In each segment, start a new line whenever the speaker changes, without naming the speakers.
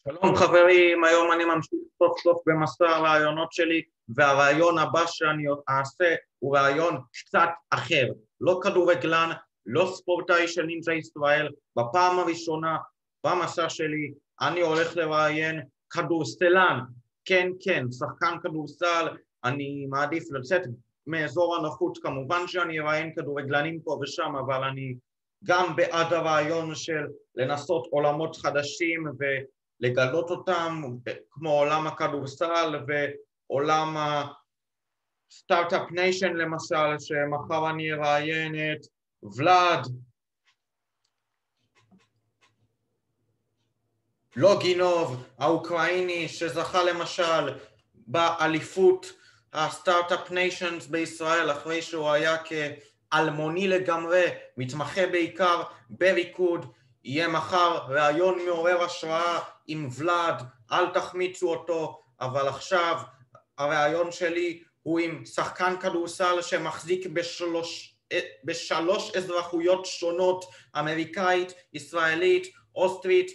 שלום חברים, היום אני ממשיך סוף סוף במסע הרעיונות שלי, והרעיון הבא שאני אעשה הוא רעיון קצת אחר. לא כדורגלן, לא ספורטאי של נינג'ה ישראל. בפעם הראשונה במסע שלי אני הולך לראיין כדורסלן. כן, שחקן כדורסל. אני מעדיף לצאת מאזור הנוחות. כמובן שאני אראיין כדורגלנים פה ושם, אבל אני גם בעד הרעיון של לנסות עולמות חדשים לגלות אותם, כמו עולם הכדורסל ועולם הסטארט-אפ ניישן למשל, שמחר אני אראיין את ולד לוגינוב, האוקראיני, שזכה למשל באליפות הסטארט-אפ ניישנס בישראל, אחרי שהוא היה כאלמוני לגמרי, מתמחה בעיקר בריקוד. יהיה מחר ראיון מעורר השראה עם ולד, אל תחמיצו אותו, אבל עכשיו הראיון שלי הוא עם שחקן כדורסל שמחזיק בשלוש אזרחויות שונות, אמריקאית, ישראלית, אוסטרית.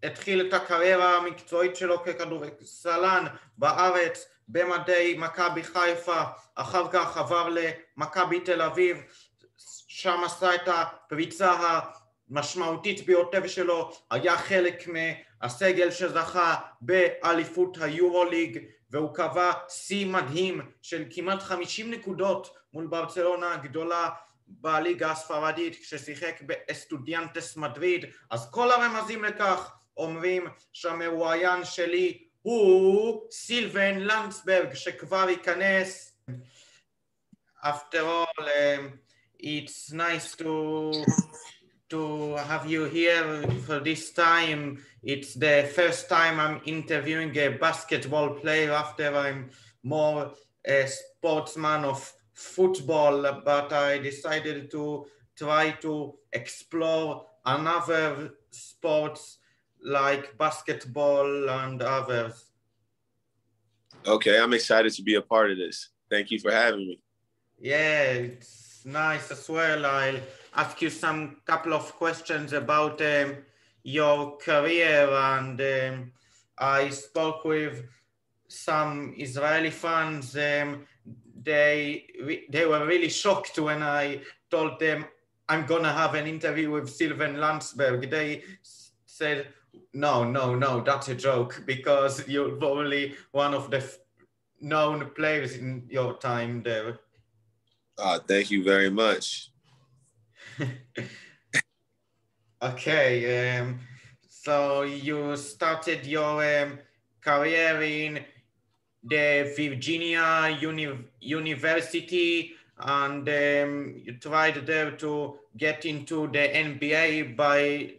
התחיל את הקריירה המקצועית שלו ככדורסלן בארץ במדי מכבי חיפה, אחר כך עבר למכבי תל אביב, שם עשה את הפריצה משמעותית ביותר שלו, היה חלק מהסגל שזכה באליפות היורוליג, והוא קבע שיא מדהים של כמעט 50 נקודות מול ברצלונה הגדולה בליגה הספרדית כששיחק באסטודיאנטס מדריד. אז כל הרמזים לכך אומרים שהמרואיין שלי הוא סילבן לנדסברג, שכבר ייכנס. After all, it's nice to have you here for this time. It's the first time I'm interviewing a basketball player after I'm more a sportsman of football, but I decided to try to explore another sports like basketball and others.
Okay, I'm excited to be a part of this. Thank you for having me.
Yeah, it's nice as well. I'll ask you some couple of questions about your career, and I spoke with some Israeli fans. They were really shocked when I told them I'm gonna have an interview with Sylvan Landsberg. They said, no, that's a joke, because you're probably one of the known players in your time there.
Thank you very much.
Okay, so you started your career in the Virginia University, and you tried there to get into the NBA by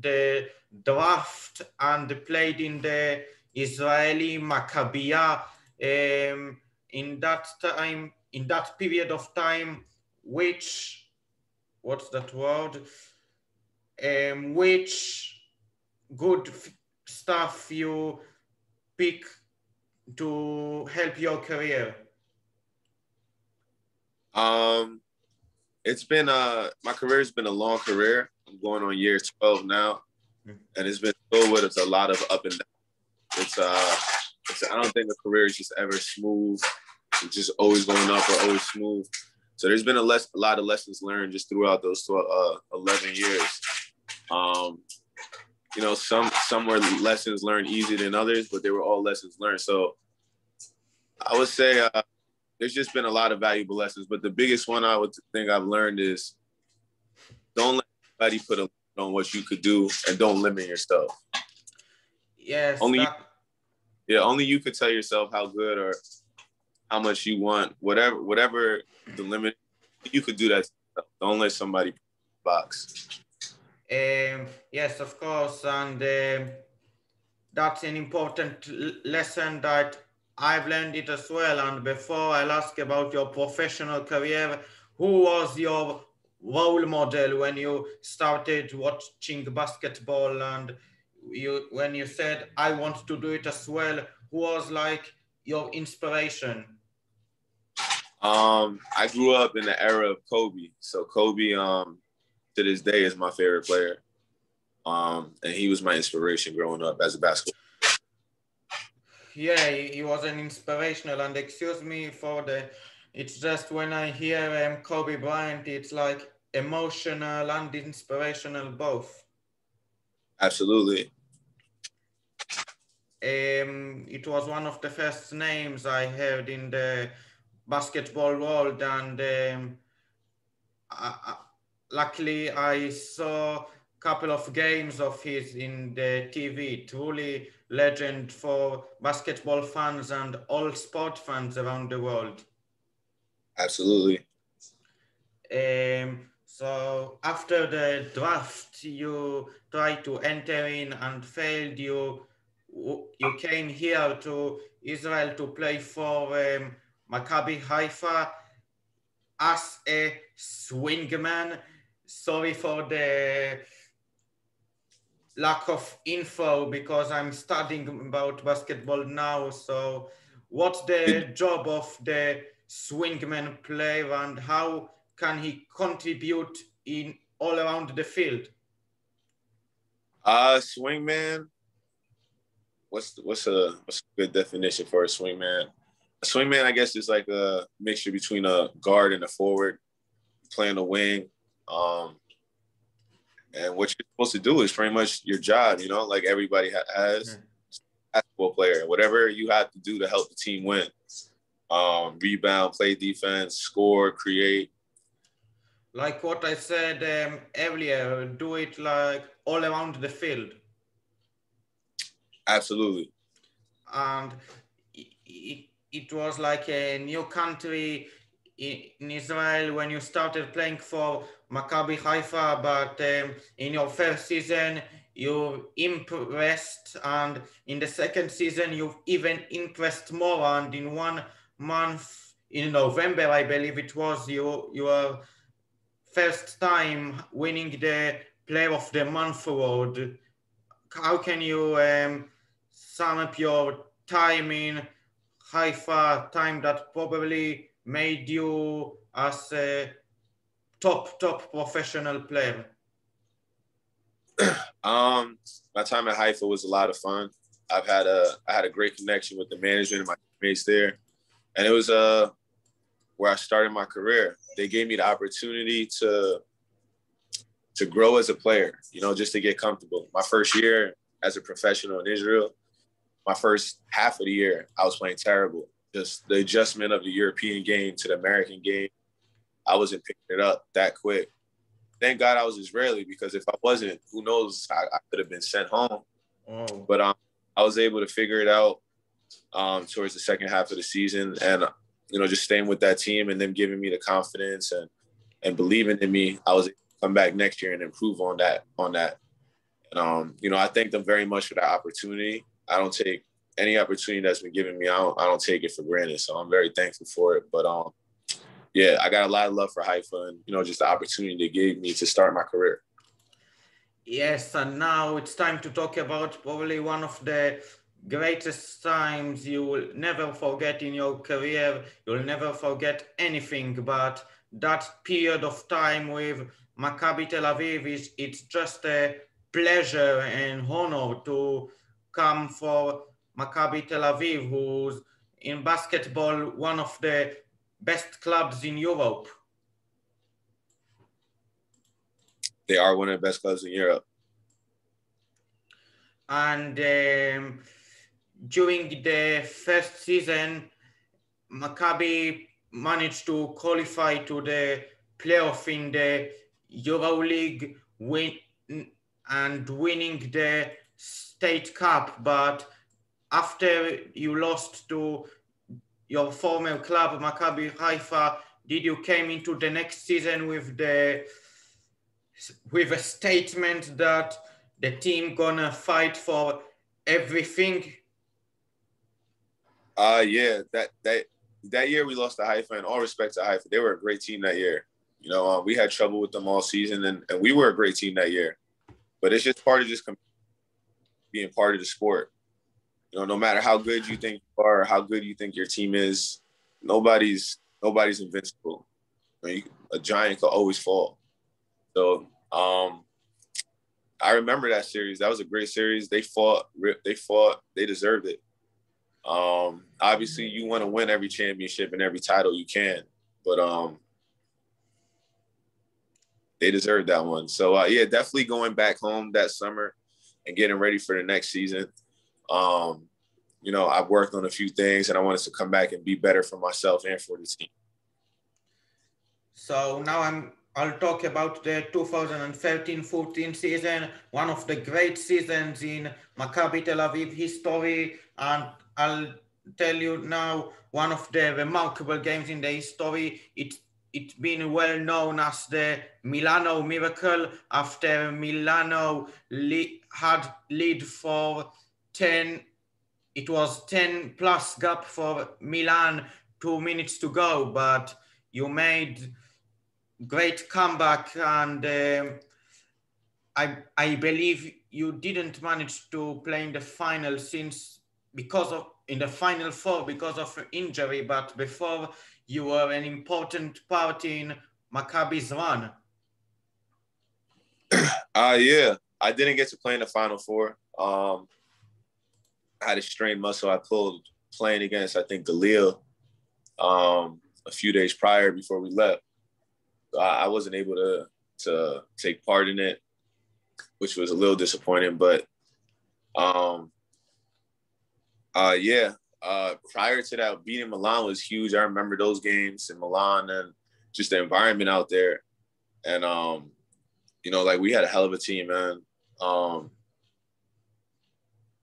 the draft and played in the Israeli Maccabiya. In that period of time, which good stuff you pick to help your career?
It's been my career's been a long career. I'm going on year 12 now, and it's been filled with a lot of up and down. I don't think a career is just ever smooth. It's just always going up or always smooth. So there's been a lot of lessons learned just throughout those 11 years. You know, some were lessons learned easier than others, but they were all lessons learned. So I would say there's just been a lot of valuable lessons, but the biggest one I would think I've learned is don't let anybody put a limit on what you could do, and don't limit yourself.
Yes.
Only you could tell yourself how good or how much you want, whatever the limit, you could do that. Don't let somebody box.
Yes, of course, and that's an important lesson that I've learned it as well. And before I'll ask about your professional career, who was your role model when you started watching basketball, and when you said I want to do it as well? Who was like your inspiration?
I grew up in the era of Kobe. So Kobe, to this day, is my favorite player. And he was my inspiration growing up as a basketball.
Yeah, he was an inspirational, and excuse me for it's just when I hear Kobe Bryant, it's like emotional and inspirational both.
Absolutely.
It was one of the first names I heard in the basketball world, and luckily I saw a couple of games of his in the TV. Truly legend for basketball fans and all sport fans around the world.
Absolutely.
So after the draft, you tried to enter in and failed. You came here to Israel to play for Maccabi Haifa as a swingman. Sorry for the lack of info because I'm studying about basketball now. So what's the job of the swingman player and how can he contribute in all around the field?
Swingman. What's a good definition for a swingman? A swingman, I guess, is like a mixture between a guard and a forward, playing the wing. And what you're supposed to do is pretty much your job, you know, like everybody has. Basketball player, whatever you have to do to help the team win. Rebound, play defense, score, create.
Like what I said earlier, do it like all around the field.
Absolutely.
And it was like a new country in Israel when you started playing for Maccabi Haifa, but in your first season you impressed, and in the second season you've even impressed more, and in 1 month, in November I believe it was, you were first time winning the Player of the Month award. How can you sum up your time in Haifa, time that probably made you as a top professional player?
My time at Haifa was a lot of fun. I had a great connection with the management and my teammates there, and it was where I started my career. They gave me the opportunity to grow as a player, you know, just to get comfortable. My first year as a professional in Israel, my first half of the year, I was playing terrible. Just the adjustment of the European game to the American game, I wasn't picking it up that quick. Thank God I was Israeli, because if I wasn't, who knows, I could have been sent home. Oh. But I was able to figure it out towards the second half of the season, and you know, just staying with that team and them giving me the confidence and believing in me, I was able to come back next year and improve on that. And you know, I thank them very much for that opportunity. I don't take any opportunity that's been given me. I don't take it for granted. So I'm very thankful for it. But yeah, I got a lot of love for Haifa and, you know, just the opportunity they gave me to start my career.
Yes, and now it's time to talk about probably one of the greatest times you will never forget in your career. You'll never forget anything, but that period of time with Maccabi Tel Aviv, it's just a pleasure and honor to come for Maccabi Tel Aviv, who's in basketball one of the best clubs in Europe.
They are one of the best clubs in Europe.
And during the first season, Maccabi managed to qualify to the playoff in the EuroLeague, winning the State Cup. But after you lost to your former club, Maccabi Haifa, did you came into the next season with a statement that the team gonna fight for everything?
Yeah, that year we lost to Haifa, and all respect to Haifa. They were a great team that year. You know, we had trouble with them all season, and we were a great team that year. But it's just part of just being part of the sport. You know, no matter how good you think you are, or how good you think your team is, nobody's invincible. You know, a giant could always fall. So I remember that series. That was a great series. They fought. They deserved it. Obviously, you want to win every championship and every title you can, but they deserved that one. So yeah, definitely going back home that summer and getting ready for the next season. You know, I've worked on a few things and I wanted to come back and be better for myself and for the team.
So now I'll talk about the 2013-14 season, one of the great seasons in Maccabi Tel Aviv history, and I'll tell you now one of the remarkable games in the history. It's been well known as the Milano Miracle, after Milano had lead for 10. It was 10 plus gap for Milan, 2 minutes to go, but you made great comeback, and I believe you didn't manage to play in the final in the final four because of injury, but before you were an important part in Maccabi's run.
Yeah, I didn't get to play in the final four. I had a strained muscle I pulled playing against, I think, Galil a few days prior before we left. I wasn't able to take part in it, which was a little disappointing. But yeah, prior to that, beating Milan was huge. I remember those games in Milan and just the environment out there. And you know, like, we had a hell of a team, man.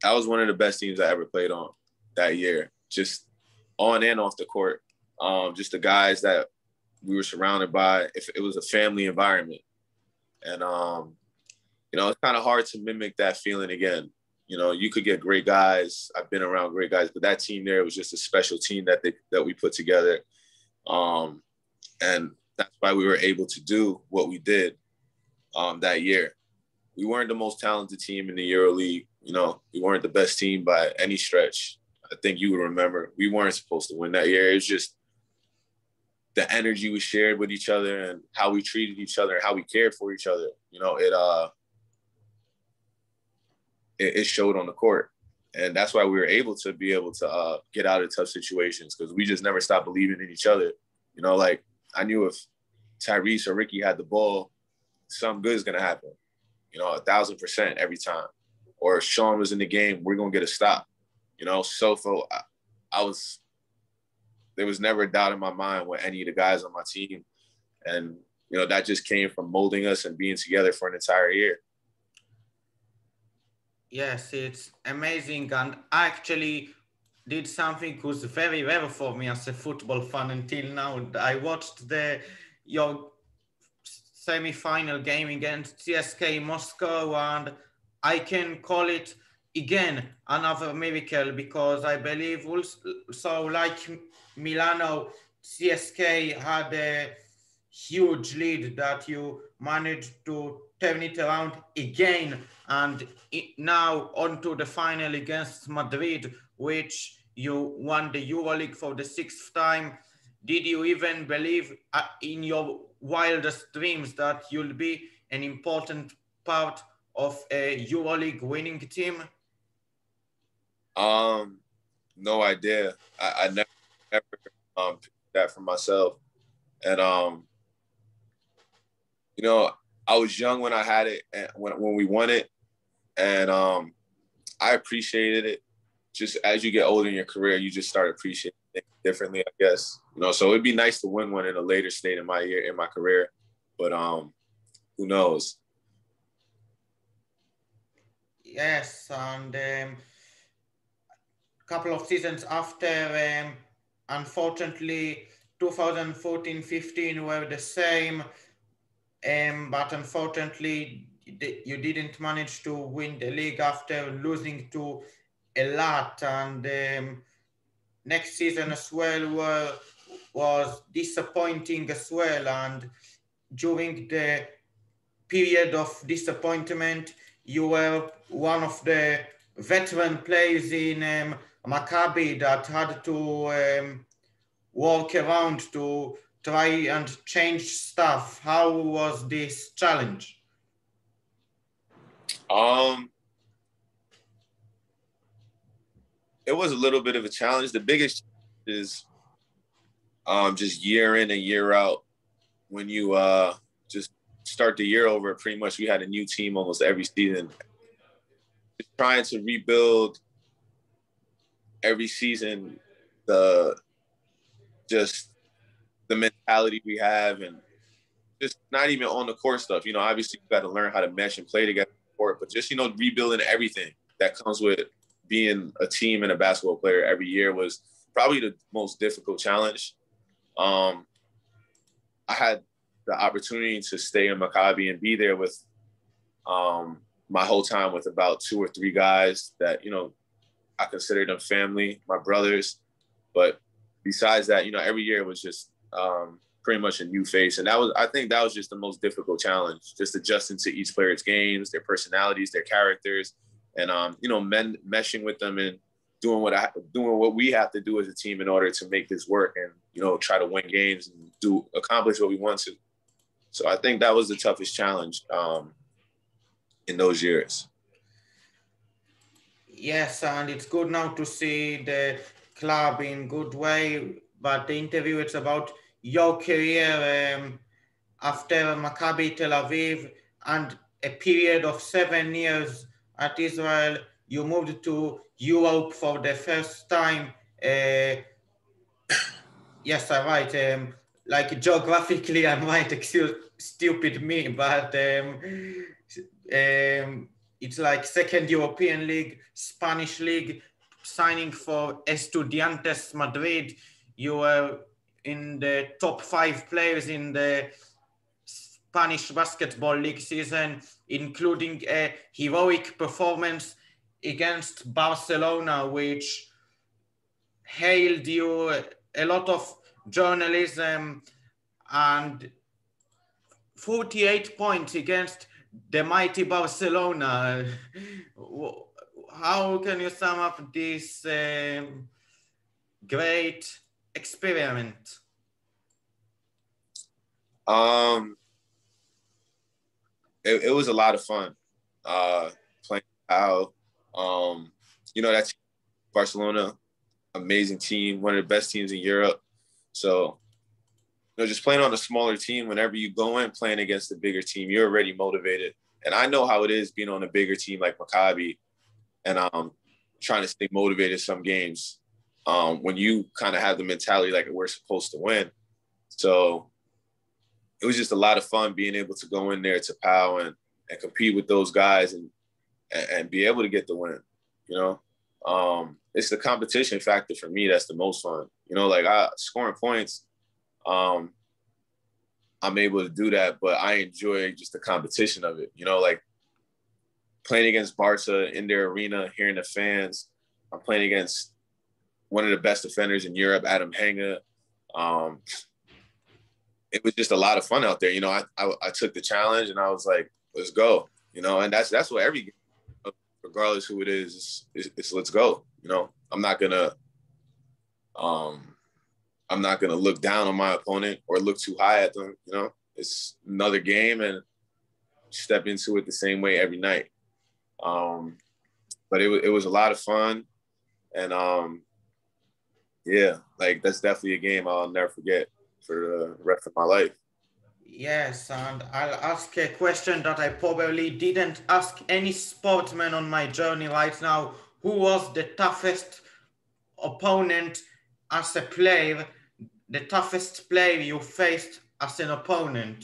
That was one of the best teams I ever played on that year, just on and off the court. Just the guys that we were surrounded by. If it was a family environment. And, you know, it's kind of hard to mimic that feeling again. You know, you could get great guys. I've been around great guys, but that team there was just a special team that we put together. And that's why we were able to do what we did that year. We weren't the most talented team in the EuroLeague. You know, we weren't the best team by any stretch. I think you would remember. We weren't supposed to win that year. It was just the energy we shared with each other and how we treated each other and how we cared for each other. You know, it showed on the court. And that's why we were able to get out of tough situations, because we just never stopped believing in each other. You know, like, I knew if Tyrese or Ricky had the ball, something good is going to happen. You know, 1,000% every time. Or if Sean was in the game, we're going to get a stop. You know, so there was never a doubt in my mind with any of the guys on my team. And, you know, that just came from molding us and being together for an entire year.
Yes, it's amazing. And I actually did something that was very rare for me as a football fan until now. I watched your semi-final game against CSKA Moscow, and I can call it again another miracle, because I believe also, like Milano, CSKA had a huge lead that you managed to turn it around again, and now on to the final against Madrid, which you won the EuroLeague for the 6th time. Did you even believe in your wildest dreams that you'll be an important part of a EuroLeague winning team?
No idea. I never picked that for myself. And you know, I was young when I had it, and when we won it, and I appreciated it. Just as you get older in your career, you just start appreciating things differently, I guess. You know, so it'd be nice to win one in a later state in my career, but who knows?
Yes, and a couple of seasons after, unfortunately, 2014-15 were the same, but unfortunately, you didn't manage to win the league after losing to a lot. And next season as well was disappointing as well. And during the period of disappointment, you were one of the veteran players in Maccabi that had to work around to try and change stuff. How was this challenge?
Um, it was a little bit of a challenge. The biggest is just year in and year out. When you just start the year over, pretty much we had a new team almost every season. Just trying to rebuild every season the mentality we have, and just not even on the court stuff. You know, obviously you got to learn how to mesh and play together on the court, but just, you know, rebuilding everything that comes with being a team and a basketball player every year was probably the most difficult challenge. I had the opportunity to stay in Maccabi and be there with my whole time with about 2 or 3 guys that, you know, I consider them family, my brothers. But besides that, you know, every year was just pretty much a new face. And I think that was just the most difficult challenge, just adjusting to each player's games, their personalities, their characters, and, you know, meshing with them and doing what we have to do as a team in order to make this work and, you know, try to win games and accomplish what we want to. So I think that was the toughest challenge in those years.
Yes, and it's good now to see the club in good way, but the interview is about your career after Maccabi Tel Aviv and a period of 7 years at Israel. You moved to Europe for the first time. Yes, I'm right. Like geographically, I'm right. Excuse stupid me, but it's like second European League, Spanish League, signing for Estudiantes Madrid. You were in the top 5 players in the Spanish Basketball League season, including a heroic performance against Barcelona, which hailed you a lot of journalism, and 48 points against the mighty Barcelona. How can you sum up this great experiment?
It was a lot of fun playing out. You know, that's Barcelona, amazing team, one of the best teams in Europe. So, you know, just playing on a smaller team, whenever you go in playing against a bigger team, you're already motivated. And I know how it is being on a bigger team like Maccabi and trying to stay motivated some games when you kind of have the mentality like we're supposed to win. So it was just a lot of fun being able to go in there to POW and compete with those guys and be able to get the win, you know. It's the competition factor for me that's the most fun. You know, like scoring points, I'm able to do that, but I enjoy just the competition of it. You know, like playing against Barca in their arena, hearing the fans. I'm playing against one of the best defenders in Europe, Adam Hanger. It was just a lot of fun out there. You know, I took the challenge and I was like, let's go. You know, and that's what every game, regardless who it is, it's let's go. You know, I'm not gonna look down on my opponent or look too high at them. You know, it's another game and step into it the same way every night. But it was a lot of fun, and yeah, like that's definitely a game I'll never forget for the rest of my life.
Yes, and I'll ask a question that I probably didn't ask any sportsman on my journey right now. Who was the toughest opponent as a player, the toughest player you faced as an opponent?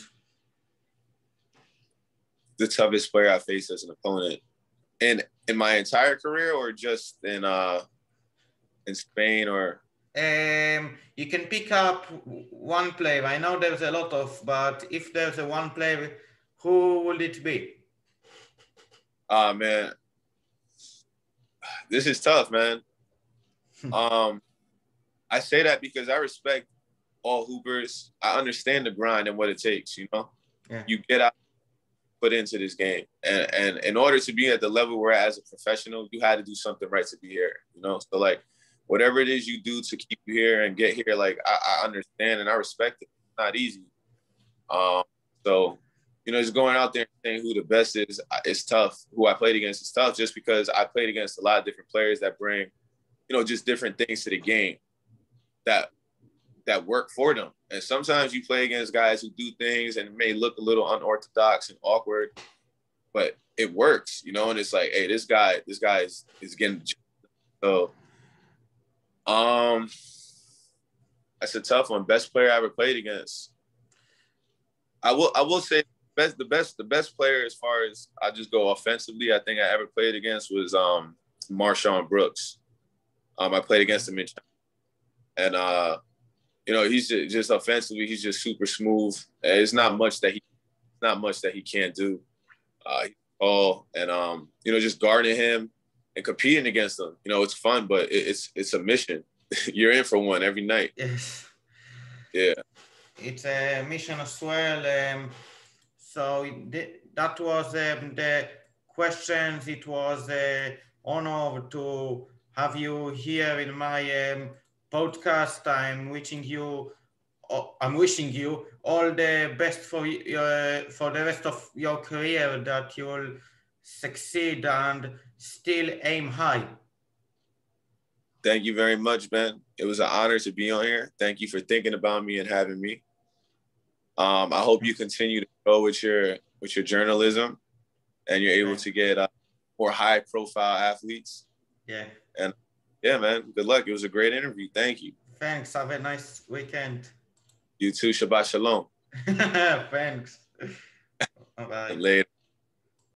The toughest player I faced as an opponent in my entire career, or just in Spain, or?
You can pick up one player. I know there's a lot of, but if there's a one player, who would it be?
Man, this is tough, man. I say that because I respect all hoopers. I understand the grind and what it takes, you know?
Yeah.
You get out, put into this game. And in order to be at the level we're at as a professional, you had to do something right to be here, you know? So, like, whatever it is you do to keep you here and get here, like, I understand and I respect it. It's not easy. So just going out there and saying who the best is tough. Who I played against is tough just because I played against a lot of different players that bring, just different things to the game that work for them. And sometimes you play against guys who do things and it may look a little unorthodox and awkward, but it works, and it's like, hey, this guy is getting the job. So that's a tough one. Best player I ever played against. I will say the best player as far as I just go offensively, I think I ever played against was Marshawn Brooks. I played against him in China. And he's just offensively, he's just super smooth. It's not much that he can't do. He's tall, and just guarding him and competing against him. It's fun, but it's a mission. You're in for one every night.
Yes.
Yeah.
It's a mission as well. So that was the questions. It was an honor to have you here in my podcast. I'm wishing you all the best for the rest of your career, that you'll succeed and still aim high.
Thank you very much, Ben. It was an honor to be on here. Thank you for thinking about me and having me. I hope you continue to go with your journalism and you're able to get more high-profile athletes.
Yeah.
And yeah, man, good luck. It was a great interview. Thank you.
Thanks. Have a nice weekend.
You too. Shabbat shalom.
Thanks. Bye-bye.
Later.